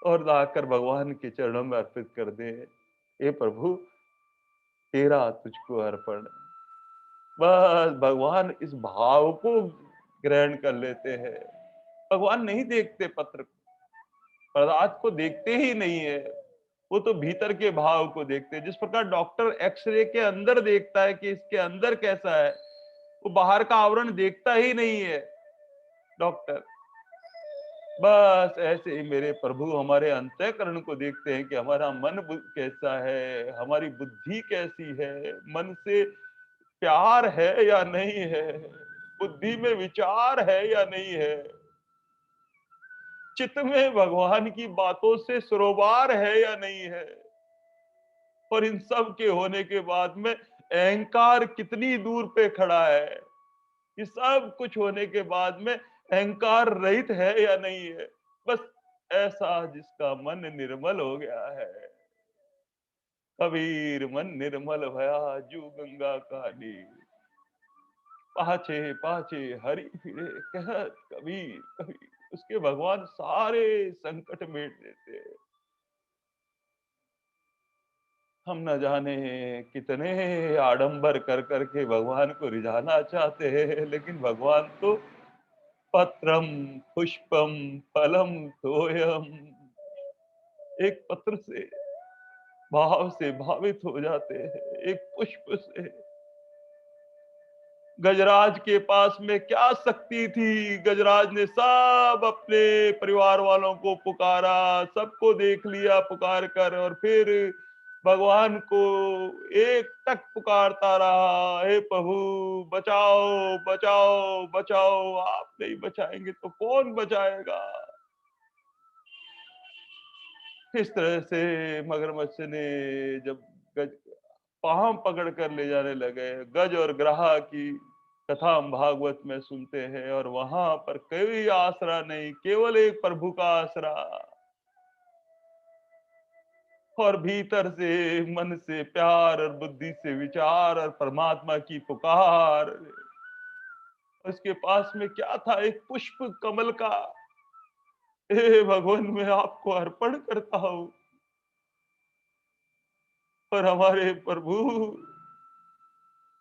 और लाकर भगवान के चरणों में अर्पित कर दे। हे प्रभु, तेरा तुझको अर्पण। बस भगवान इस भाव को ग्रहण कर लेते हैं। भगवान नहीं देखते पत्र पदार्थ को, देखते ही नहीं है। वो तो भीतर के भाव को देखते हैं। जिस प्रकार डॉक्टर एक्सरे के अंदर देखता है कि इसके अंदर कैसा है, वो बाहर का आवरण देखता ही नहीं है डॉक्टर। बस ऐसे ही मेरे प्रभु हमारे अंतःकरण को देखते हैं कि हमारा मन कैसा है, हमारी बुद्धि कैसी है, मन से प्यार है या नहीं है, बुद्धि में विचार है या नहीं है, चित्त में भगवान की बातों से सरोबार है या नहीं है। और इन सब के होने के बाद में अहंकार कितनी दूर पे खड़ा है। ये सब कुछ होने के बाद में अहंकार रहित है या नहीं है। बस ऐसा जिसका मन निर्मल हो गया है। कबीर मन निर्मल भया जू गंगा का नीर, पाछे पाछे हरि फिरे कहत कबीर कबीर। उसके भगवान सारे संकट मिट देते हैं। हम न जाने कितने आडंबर कर करके भगवान को रिझाना चाहते हैं, लेकिन भगवान तो पत्रम पुष्पम फलम तोयम, एक पत्र से भाव से भावित हो जाते हैं, एक पुष्प से। गजराज के पास में क्या शक्ति थी? गजराज ने सब अपने परिवार वालों को पुकारा, सबको देख लिया पुकार कर, और फिर भगवान को एक टक पुकारता रहा, हे प्रभु बचाओ बचाओ बचाओ। आप नहीं बचाएंगे तो कौन बचाएगा? इस तरह से मगरमच्छ ने जब गज पांव पकड़ कर ले जाने लगे, गज और ग्राह की कथा हम भागवत में सुनते हैं, और वहां पर कोई आसरा नहीं, केवल एक प्रभु का आसरा। और भीतर से मन से प्यार और बुद्धि से विचार और परमात्मा की पुकार। उसके पास में क्या था? एक पुष्प कमल का। हे भगवान, मैं आपको अर्पण करता हूं। और हमारे प्रभु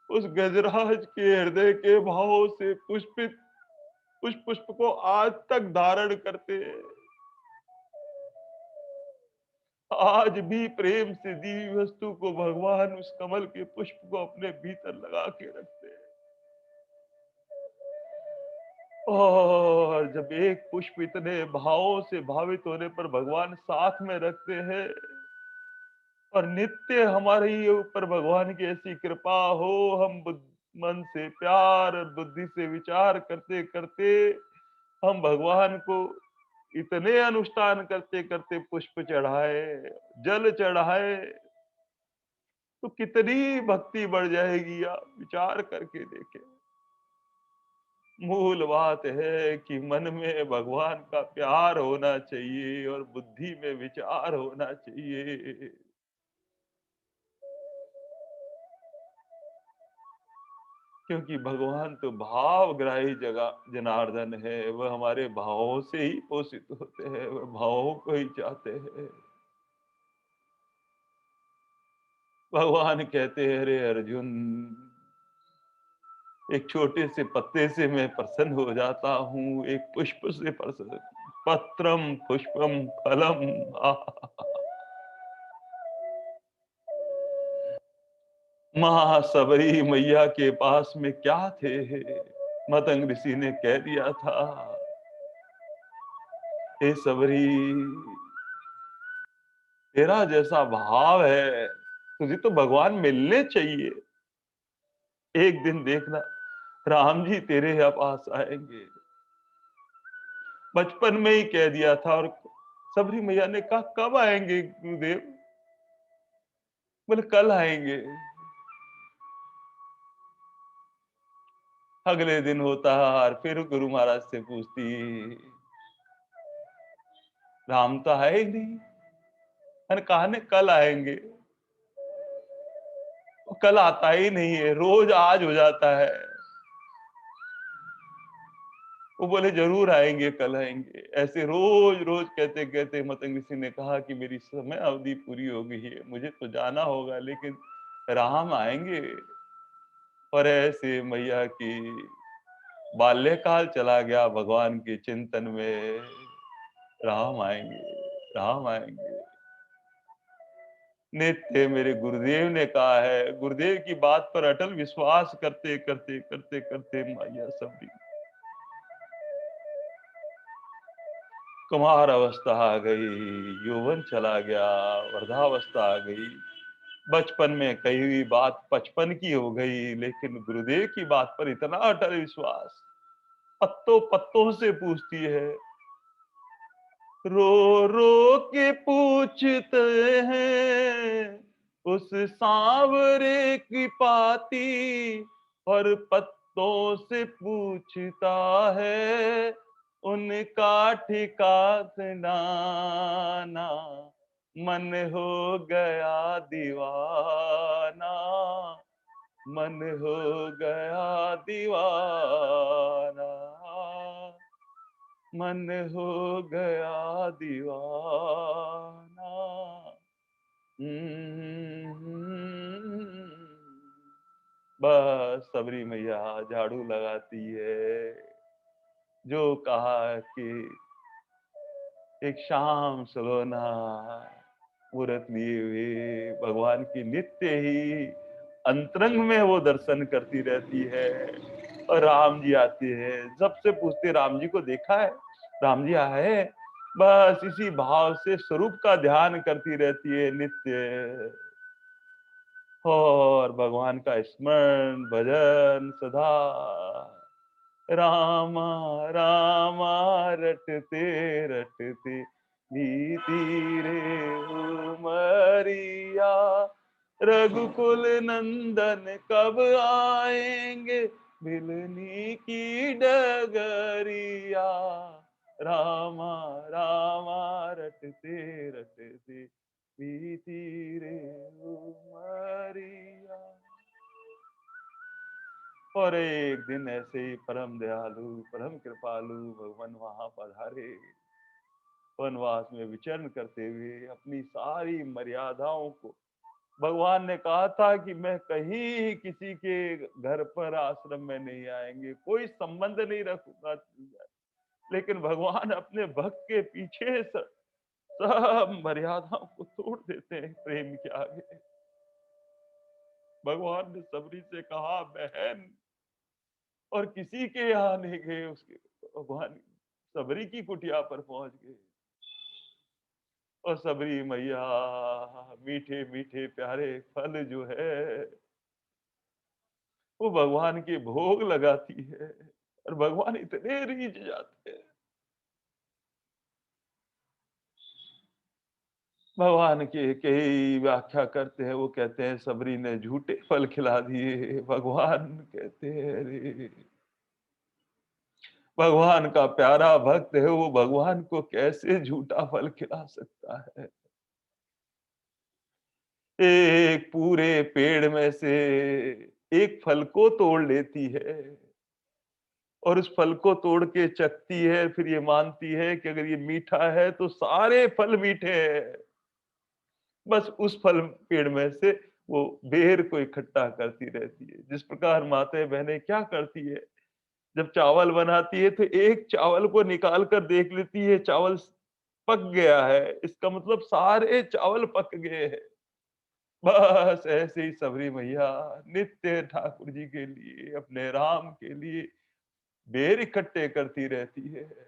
उस गजराज के हृदय के भाव से पुष्पित उस पुष्प को आज तक धारण करते हैं। आज भी प्रेम से दी हुई वस्तु को भगवान उस कमल के पुष्प को अपने भीतर लगा के रखते हैं। और जब एक पुष्प इतने भावों से भावित होने पर भगवान साथ में रखते हैं, और नित्य हमारे ऊपर भगवान की ऐसी कृपा हो, हम मन से प्यार और बुद्धि से विचार करते करते हम भगवान को इतने अनुष्ठान करते करते पुष्प चढ़ाए, जल चढ़ाए, तो कितनी भक्ति बढ़ जाएगी। आप विचार करके देखें। मूल बात है कि मन में भगवान का प्यार होना चाहिए और बुद्धि में विचार होना चाहिए। क्योंकि भगवान तो भावग्राही जगह जनार्दन है। वह हमारे भावों से ही पोषित होते हैं, वह भावों को ही चाहते हैं। भगवान कहते हैं, अरे अर्जुन, एक छोटे से पत्ते से मैं प्रसन्न हो जाता हूँ, एक पुष्प से प्रसन्न। पत्रम पुष्पम फलम। महासबरी मैया के पास में क्या थे? मतंग ऋषि ने कह दिया था, हे सबरी, तेरा जैसा भाव है, तुझे तो भगवान मिलने चाहिए। एक दिन देखना, राम जी तेरे यहाँ पास आएंगे। बचपन में ही कह दिया था। और सबरी मैया ने कहा, कब आएंगे गुरुदेव? बोले, कल आएंगे। अगले दिन होता और फिर गुरु महाराज से पूछती, राम तो है ही नहीं। मैंने कहा ने कल आएंगे, कल आता ही नहीं है, रोज आज हो जाता है। वो बोले जरूर आएंगे, कल आएंगे। ऐसे रोज रोज कहते कहते मतंग ऋषि ने कहा कि मेरी समय अवधि पूरी हो गई है, मुझे तो जाना होगा, लेकिन राम आएंगे। और ऐसे मैया की बाल्यकाल चला गया भगवान के चिंतन में। राम आएंगे, राम आएंगे। नित्य मेरे गुरुदेव ने कहा है, गुरुदेव की बात पर अटल विश्वास करते करते करते करते मैया सबरी कुमार अवस्था आ गई, यौवन चला गया, वृद्धावस्था आ गई। बचपन में कही हुई बात बचपन की हो गई, लेकिन गुरुदेव की बात पर इतना अटल विश्वास। पत्तों पत्तों से पूछती है, रो रो के पूछते हैं उस सांवरे की पाती, और पत्तों से पूछता है उनका ठिकाना। मन हो गया दीवाना, मन हो गया दीवाना, मन हो गया दीवाना। बस सबरी मैया झाड़ू लगाती है। जो कहा कि एक शाम सलोना मूर्त लिए हुए भगवान की नित्य ही अंतरंग में वो दर्शन करती रहती है। और राम जी आते हैं, सबसे पूछते राम जी को देखा है, राम जी आए। बस इसी भाव से स्वरूप का ध्यान करती रहती है नित्य। और भगवान का स्मरण भजन सदा। रामा रामा रटते रटते बीती रे उमरिया, रघुकुल नंदन कब आएंगे मिलनी की डगरिया। रामा रामा रटते रटते बीती रे उमरिया। और एक दिन ऐसे ही परम दयालु परम कृपालु भगवान वहां पधारे। वनवास में विचरण करते हुए अपनी सारी मर्यादाओं को, भगवान ने कहा था कि मैं कहीं किसी के घर पर आश्रम में नहीं आएंगे, कोई संबंध नहीं रखूंगा, लेकिन भगवान अपने भक्त के पीछे सब मर्यादाओं को तोड़ देते हैं प्रेम के आगे। भगवान ने सबरी से कहा बहन, और किसी के यहाँ नहीं गए, उसके भगवान सबरी की कुटिया पर पहुंच गए। और सबरी मैया मीठे मीठे प्यारे फल जो है वो भगवान के भोग लगाती है, और भगवान इतने रीझ जाते हैं। भगवान के कई व्याख्या करते हैं, वो कहते हैं सबरी ने झूठे फल खिला दिए। भगवान कहते हैं अरे भगवान का प्यारा भक्त है, वो भगवान को कैसे झूठा फल खिला सकता है। एक पूरे पेड़ में से एक फल को तोड़ लेती है, और उस फल को तोड़ के चखती है, फिर ये मानती है कि अगर ये मीठा है तो सारे फल मीठे हैं। बस उस फल पेड़ में से वो बेर को इकट्ठा करती रहती है। जिस प्रकार माताएं बहनें क्या करती है, जब चावल बनाती है तो एक चावल को निकाल कर देख लेती है, चावल पक गया है, इसका मतलब सारे चावल पक गए हैं। बस ऐसे ही सबरी मैया नित्य ठाकुर जी के लिए, अपने राम के लिए बेर इकट्ठे करती रहती है।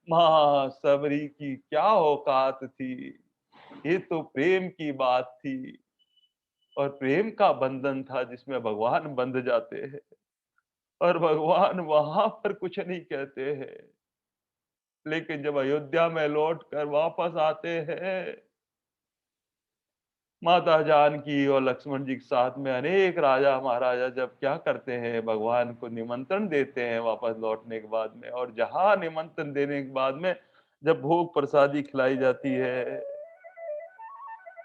माँ सबरी की क्या औकात थी, ये तो प्रेम की बात थी, और प्रेम का बंधन था जिसमें भगवान बंध जाते हैं, और भगवान वहां पर कुछ नहीं कहते हैं। लेकिन जब अयोध्या में लौट कर वापस आते हैं, माता जानकी और लक्ष्मण जी के साथ में अनेक राजा महाराजा जब क्या करते हैं, भगवान को निमंत्रण देते हैं वापस लौटने के बाद में, और जहां निमंत्रण देने के बाद में जब भोग प्रसादी खिलाई जाती है,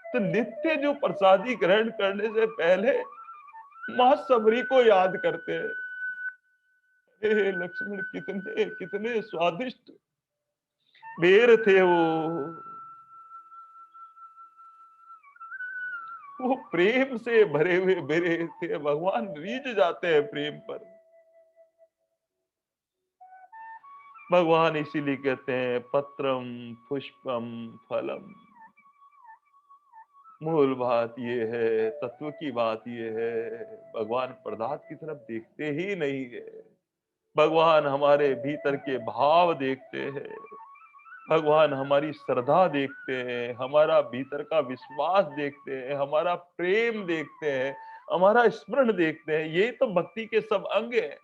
तो नित्य जो प्रसादी ग्रहण करने से पहले मां सबरी को याद करते हैं। हे लक्ष्मण, कितने कितने स्वादिष्ट बेर थे वो प्रेम से भरे हुए बेरे थे। भगवान रीझ जाते हैं प्रेम पर। भगवान इसीलिए कहते हैं पत्रम पुष्पम फलम। मूल बात ये है, तत्व की बात ये है, भगवान पदार्थ की तरफ देखते ही नहीं है। भगवान हमारे भीतर के भाव देखते हैं। भगवान हमारी श्रद्धा देखते हैं, हमारा भीतर का विश्वास देखते हैं, हमारा प्रेम देखते हैं, हमारा स्मरण देखते हैं। ये तो भक्ति के सब अंग हैं।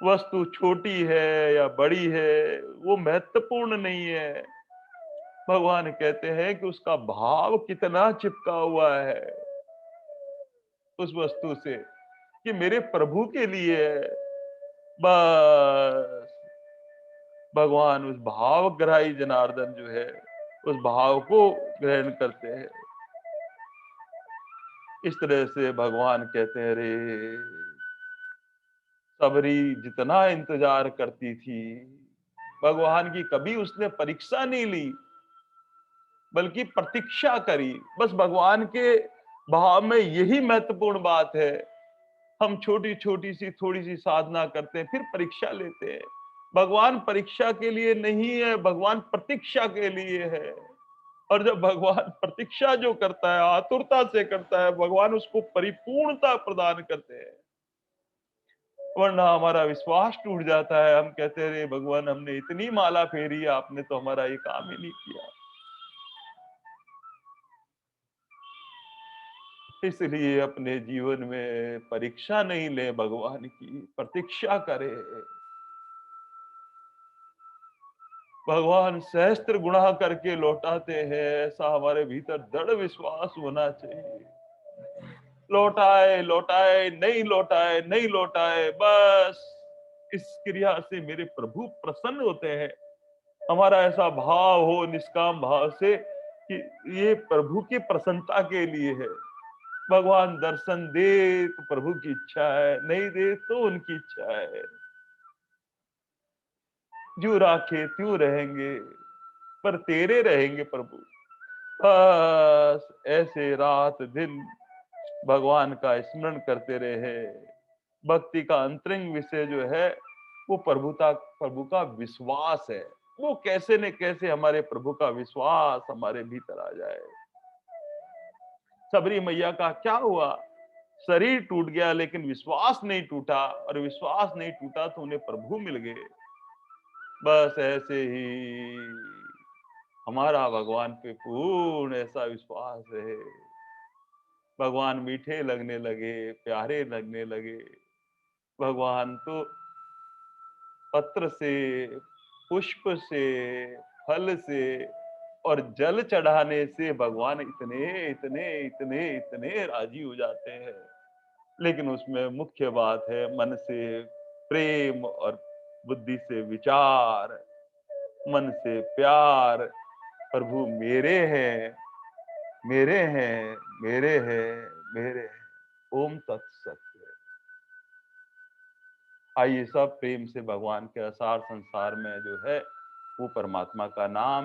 वस्तु छोटी है या बड़ी है वो महत्वपूर्ण नहीं है। भगवान कहते हैं कि उसका भाव कितना चिपका हुआ है उस वस्तु से, कि मेरे प्रभु के लिए है। बस भगवान उस भावग्राही जनार्दन जो है उस भाव को ग्रहण करते हैं। इस तरह से भगवान कहते हैं, रे सबरी जितना इंतजार करती थी भगवान की, कभी उसने परीक्षा नहीं ली बल्कि प्रतीक्षा करी। बस भगवान के भाव में यही महत्वपूर्ण बात है। हम छोटी छोटी सी थोड़ी सी साधना करते हैं फिर परीक्षा लेते हैं। भगवान परीक्षा के लिए नहीं है, भगवान प्रतीक्षा के लिए है। और जब भगवान प्रतीक्षा जो करता है, आतुरता से करता है, भगवान उसको परिपूर्णता प्रदान करते हैं। वरना हमारा विश्वास टूट जाता है। हम कहते हैं, रे भगवान, हमने इतनी माला फेरी, आपने तो हमारा ये काम ही नहीं किया। इसलिए अपने जीवन में परीक्षा नहीं ले, भगवान की प्रतीक्षा करे। भगवान सहस्त्र गुणा करके लौटाते हैं, ऐसा हमारे भीतर दृढ़ विश्वास होना चाहिए। लौटाए लौटाए नहीं लौटाए नहीं लौटाए, बस इस क्रिया से मेरे प्रभु प्रसन्न होते हैं। हमारा ऐसा भाव हो निष्काम भाव से कि ये प्रभु की प्रसन्नता के लिए है। भगवान दर्शन दे तो प्रभु की इच्छा है, नहीं दे तो उनकी इच्छा है। जो राखे त्यों रहेंगे, पर तेरे रहेंगे प्रभु। बस ऐसे रात दिन भगवान का स्मरण करते रहे। भक्ति का अंतरंग विषय जो है वो प्रभु का विश्वास है। वो कैसे न कैसे हमारे प्रभु का विश्वास हमारे भीतर आ जाए। सबरी मैया का क्या हुआ? शरीर टूट गया लेकिन विश्वास नहीं टूटा, और विश्वास नहीं टूटा तो उन्हें प्रभु मिल गए। बस ऐसे ही हमारा भगवान पे पूर्ण ऐसा विश्वास है। भगवान मीठे लगने लगे, प्यारे लगने लगे। भगवान तो पत्र से, पुष्प से, फल से और जल चढ़ाने से भगवान इतने इतने इतने इतने राजी हो जाते हैं। लेकिन उसमें मुख्य बात है मन से प्रेम और बुद्धि से विचार, मन से प्यार। प्रभु मेरे हैं, मेरे हैं, मेरे हैं, मेरे हैं। ओम तत्सत। आइए सब प्रेम से भगवान के असार संसार में जो है वो परमात्मा का नाम